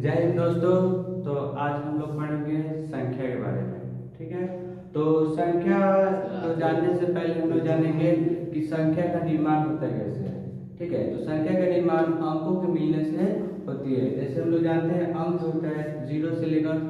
जय हिंद दोस्तों। तो आज हम लोग पढ़ेंगे संख्या के बारे में। ठीक है, तो संख्या को जानने से पहले हम लोग जानेंगे कि संख्या का निर्माण होता है कैसे। ठीक है, तो संख्या का निर्माण अंकों के मिलने से होती है। जैसे हम लोग जानते हैं अंक होता है 0 से लेकर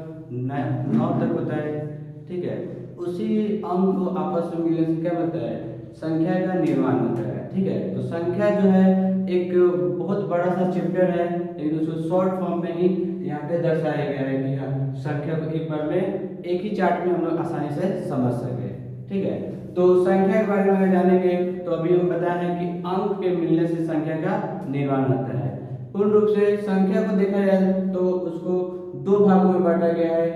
9 तक होता है। ठीक है, उसी अंक को आपस में मिलने से क्या होता है, संख्या का निर्माण होता है। ठीक है, तो संख्या जो है एक बहुत बड़ा सा चैप्टर है, लेकिन उसको शॉर्ट फॉर्म में ही यहाँ पे दर्शाया गया है कि हाँ, संख्या को एक बार में एक ही चार्ट में हम लोग आसानी से समझ सके। ठीक है, तो संख्या के बारे में जानेंगे तो अभी हम बताए हैं कि अंक के मिलने से संख्या का निर्माण होता है। पूर्ण रूप से संख्या को देखा जाए तो उसको दो भागों में बांटा गया है।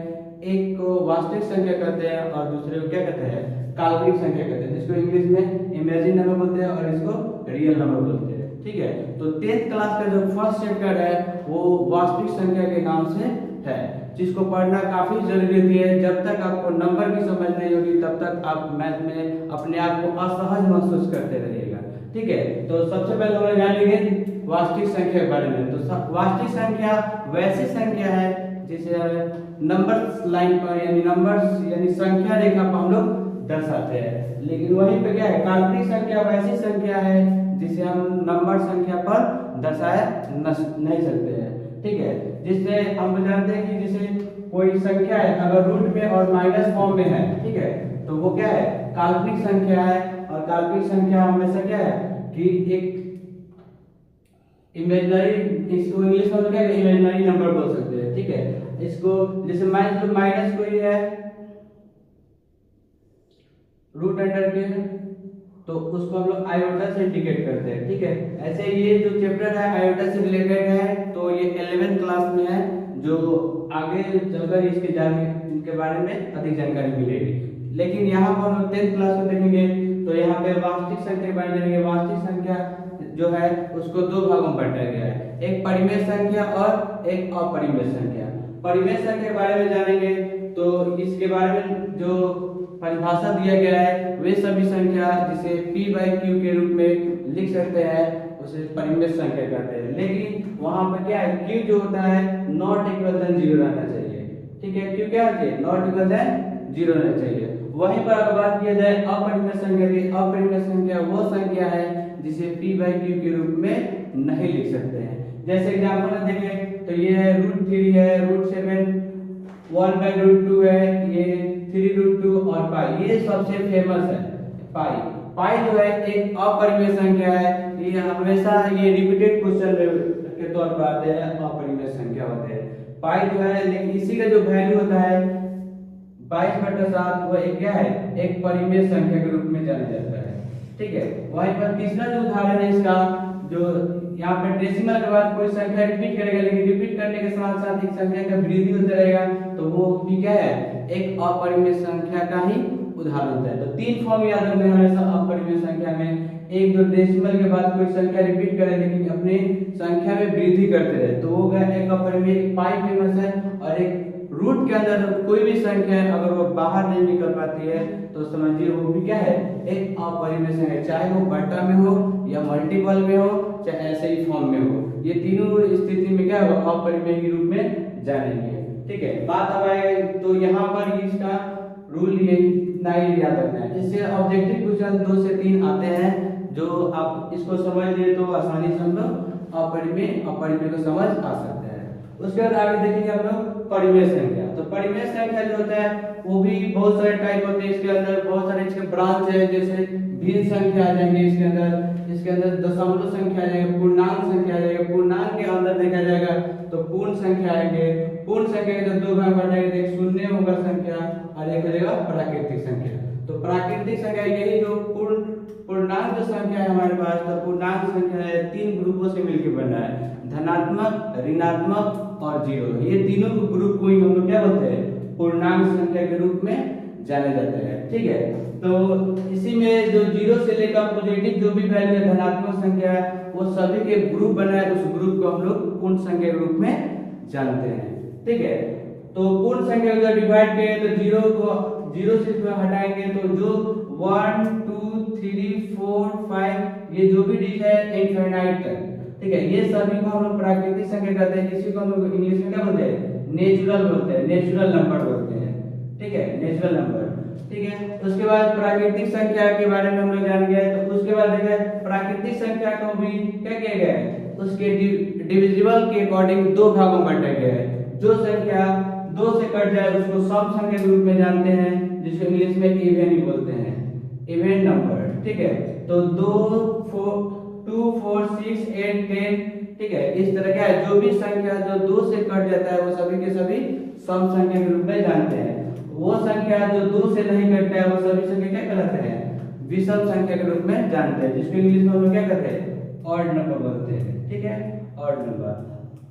एक को वास्तविक संख्या कहते हैं और दूसरे को क्या कहते हैं, काल्पनिक संख्या कहते हैं, जिसको इंग्लिश में इमेजिन नंबर बोलते हैं और इसको रियल नंबर बोलते हैं। ठीक है, तो 10th क्लास का जो फर्स्ट चैप्टर है वो वास्तविक संख्या के नाम से है, जिसको पढ़ना काफी जरूरी होती है। जब तक आपको नंबर की समझ नहीं होगी तब तक आप मैथ में अपने आप को असहज महसूस करते रहिएगा। ठीक है, तो सबसे पहले हम लोग जान लेंगे वास्तविक संख्या के बारे में। तो वास्तविक संख्या वैसी संख्या है जिसे नंबर लाइन पर यानी नंबर्स यानी संख्या रेखा पर हम लोग दर्शाते हैं। लेकिन वहीं पे क्या है, काल्पनिक संख्या वैसी संख्या है जिसे हम नंबर संख्या पर दर्शाया नहीं सकते हैं। ठीक है, जिससे हम जानते हैं कि जैसे कोई संख्या है अगर रूट में और माइनस फॉर्म में है, ठीक है, तो वो क्या है, काल्पनिक संख्या है। और काल्पनिक संख्या हमेशा क्या है कि एक इमेजिनरी, इसको इंग्लिश में क्या है, इमेजिनरी नंबर बोल सकते हैं। ठीक है, इसको जैसे माइनस कोई है रूट अंडर के, तो उसको हम लोग आयोटा से इंडिकेट करते हैं। ठीक है, ऐसे ये जो चैप्टर है आयोटा से रिलेटेड है, तो ये 11th क्लास में है, जो आगे चलकर इनके बारे में अधिक जानकारी मिलेगी। लेकिन यहाँ पर हम 10th क्लास में देखेंगे तो यहाँ पे वास्तविक संख्या के बारे में जानेंगे। वास्तविक संख्या जो है उसको दो भागों में बांटा गया है, एक परिमेय संख्या और एक अपरिमेय संख्या। परिमेय संख्या के बारे में जानेंगे तो इसके बारे में जो परिभाषा दिया गया है वे सभी संख्या जिसे p/q के रूप में लिख सकते हैं उसे परिमेय संख्या कहते हैं। लेकिन वहां पर क्या है, q जो होता है नॉट इक्वल देन 0 रहना चाहिए। ठीक है, q क्या है, नॉट इक्वल देन 0 रहना चाहिए। वहीं पर अगर बात किया जाए अपरिमेय संख्या की, अपरिमेय संख्या वो संख्या है जिसे p/q के रूप में नहीं लिख सकते हैं। जैसे एग्जांपल देखें तो ये √3 है, √7, 1/√2 है, ये 3√2 और पाई, ये सबसे फेमस है पाई। पाई जो है एक अपरिमेय संख्या है, ये हमेशा ये रिपीटेड क्वेश्चन के तौर पर आते हैं, अपरिमेय संख्या होते हैं पाई जो है। लेकिन इसी का जो वैल्यू होता है 22/7 वो एक क्या है, एक परिमेय संख्या के रूप में जाना जाता है। ठीक है, वहीं पर तीसरा जो उदाहरण है इसका, जो यहाँ पे डेसिमल के बाद कोई संख्या रिपीट करेगा, लेकिन रिपीट करने के साथ साथ एक संख्या का वृद्धि होता रहेगा, तो वो भी क्या है, एक अपरिमेय संख्या का ही उदाहरण होता है। तो 3 फॉर्म याद रखना हमेशा अपरिमेय संख्या में। एक जो डेसिमल के बाद कोई संख्या रिपीट करे लेकिन अपनी संख्या में वृद्धि करते रहे, तो वो गया एक अपरिमेय। पाई फेमस है, और एक रूट के अंदर कोई भी संख्या है अगर वो बाहर नहीं निकल पाती है तो समझिए वो भी क्या है, एक अपरिमेय संख्या, चाहे वो बट्टा में हो या मल्टीपल में हो चाहे ऐसे ही फॉर्म में हो। ये तीनों स्थिति में क्या होगा, अपरिमेय के रूप में जानेंगे। ठीक है, बात अब आए तो यहाँ पर इसका रूल ये इतना ही याद रखना है। इससे ऑब्जेक्टिव क्वेश्चन 2 से 3 आते हैं, जो आप इसको समझ लिए तो आसानी से हम लोग अपरिमेय को समझ आ सकते हैं। उसके बाद आगे देखेंगे हम लोग परिमेय संख्या। तो परिमेय संख्या जो होता है वो भी बहुत सारे टाइप होते हैं, इसके अंदर बहुत सारे इसके ब्रांच है, जैसे भिन्न संख्या आ जाएंगे इसके अंदर दशमलव संख्या आ जाएगा, पूर्णांक संख्या आ जाएगा, पूर्णांक के अंदर देखा जाएगा तो पूर्ण संख्या आएंगे। पूर्ण संख्या के जो दो भाग बटेगा, एक शून्य होगा संख्या और एक हो जाएगा प्राकृतिक संख्या। तो प्राकृतिक संख्या यही जो पूर्णांक जो संख्या है हमारे पास, तो पूर्णांक संख्या है 3 ग्रुपों से मिलकर बना है, धनात्मक, ऋणात्मक और 0। ये तीनों ग्रुप को ही हम लोग क्या बोलते हैं, पूर्णांक संख्या के रूप में जाने जाते हैं। ठीक है, तो इसी में जो 0 से लेकर पॉजिटिव जो भी वैल्यू है धनात्मक संख्या है वो सभी के ग्रुप बना है, उस ग्रुप को हम लोग पूर्ण संख्या के रूप में जानते हैं। ठीक है, तो पूर्ण संख्या को जब डिवाइड करें तो 0 से हटाएंगे तो जो 1 2 3 4 5 ये जो भी डिजिट है इनफिनिट तक, ठीक है, ये सभी को हम लोग प्राकृतिक संख्या कहते हैं, जिसी को हम लोग इंग्लिश में क्या बोलते हैं, नेचुरल बोलते हैं, नेचुरल नंबर बोलते हैं। ठीक है, नेचुरल नंबर। ठीक है, उसके बाद प्राकृतिक संख्या के बारे में हम लोग जान गए। तो उसके बाद देखिए प्राकृतिक संख्या को भी क्या किया गया है, उसके डिविजिबल के अकॉर्डिंग दो भागों में बांटा गया है। जो संख्या 2 से कट जाए उसको सम संख्या के रूप में जानते हैं, जिसको इंग्लिश में इवन ही बोलते हैं, इवन नंबर। ठीक है, तो 2 4 6 8 10, ठीक है, इस तरह क्या है, जो भी संख्या जो 2 से कट जाता है वो सभी के सभी सम संख्या के रूप में जानते हैं। वो संख्या जो 2 से नहीं कटता है वो सभी संख्या क्या कहलाते हैं, विषम संख्या के रूप में जानते हैं, जिसको इंग्लिश में हम लोग क्या कहते हैं, ऑड नंबर बोलते हैं। ठीक है, ऑड नंबर।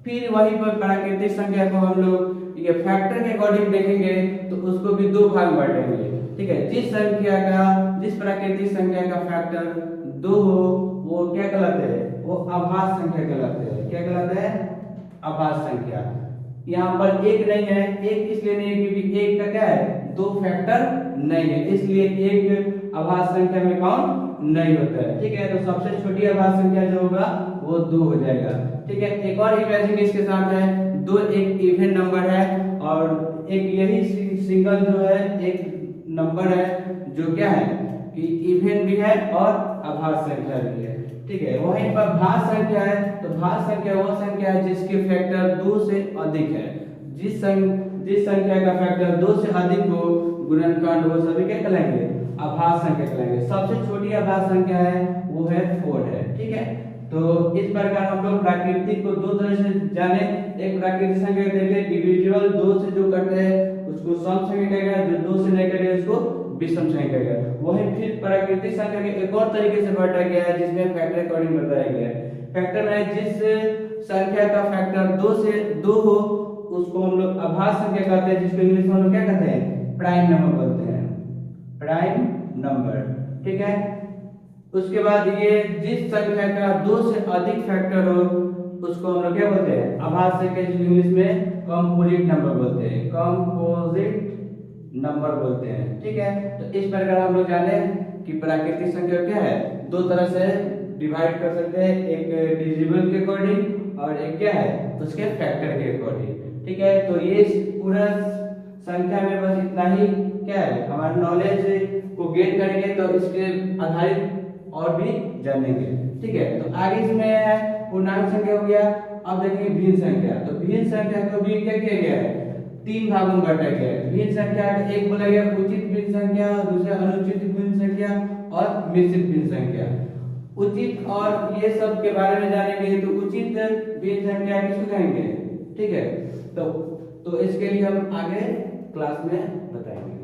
फिर वहीं पर प्राकृतिक संख्या को हम लोग ये फैक्टर के अकॉर्डिंग देखेंगे तो उसको भी दो भाग बांटेंगे। ठीक है, जिस प्राकृतिक संख्या का फैक्टर 2 हो वो क्या कहलाते हैं, वो आभास संख्या कहलाते हैं। क्या कहलाते हैं, आभास संख्या। यहाँ पर एक नहीं है, एक इसलिए नहीं है क्योंकि एक का क्या है, 2 फैक्टर नहीं है, इसलिए एक आभास संख्या में काउंट नहीं होता है। ठीक है, तो सबसे छोटी आभास संख्या जो होगा वो 2 हो जाएगा। ठीक है, एक और इमेजिन इसके साथ है, 2 एक इवन नंबर है और एक यही सिंगल जो है एक नंबर है जो क्या है कि इवन भी है और आभास संख्या भी है। ठीक है, वहीं पर भास संख्या है, तो भास संख्या वो संख्या है जिसके फैक्टर 2 से अधिक है। जिस संख्या का फैक्टर 2 से अधिक हो गुणनखंड वो सभी क्या कहलाएंगे, आभास संख्या कहलाएंगे। सबसे छोटी आभास संख्या है वो है 4 है। ठीक है, तो इस प्रकार हम लोग प्राकृतिक को दो तरह से जाने। एक प्राकृतिक संख्या देखे डिविजिबल 2 से जो कटते हैं उसको सम संख्या कहेगा, जो 2 से नहीं कटे उसको विषम संख्या कहेगा। वही फिर प्राकृतिक संख्या के एक और तरीके से बांटा गया है जिसमें फैक्टर अकॉर्डिंग बताया गया है। फैक्टर में जिस संख्या का फैक्टर 2 से 2 हो उसको हम लोग आभास संख्या कहते हैं, जिसको इंग्लिश में हम लोग क्या कहते हैं, प्राइम नंबर बोलते हैं, प्राइम नंबर। ठीक है, उसके बाद ये जिस संख्या का 2 से अधिक फैक्टर हो उसको हम लोग क्या बोलते हैं, आभास संख्या, जिसको इंग्लिश में कंपोजिट नंबर बोलते हैं, कंपोजिट नंबर बोलते हैं। ठीक है, तो इस प्रकार हम लोग जाने कि प्राकृतिक संख्या क्या है, दो तरह से डिवाइड कर सकते हैं, एक डिविजिबल के अकॉर्डिंग और एक क्या है उसके फैक्टर के अकॉर्डिंग। ठीक है, तो ये पूरा संख्या में बस इतना ही क्या है, हमारा नॉलेज को गेन करेंगे तो इसके आधारित और भी जानेंगे। ठीक है, तो आगे इसमें है पूर्णांक संख्या हो गया। अब देखेंगे भिन्न संख्या। तो भिन्न संख्या को भी क्या किया गया है, 3 भागों में बांटा गया है। भिन्न संख्या का एक बोला गया उचित भिन्न संख्या, दूसरा अनुचित भिन्न संख्या और मिश्रित भिन्न संख्या। उचित और ये सब के बारे में जानेंगे तो उचित भिन्न संख्या किसको कहेंगे। ठीक है, तो इसके लिए हम आगे क्लास में बताएंगे।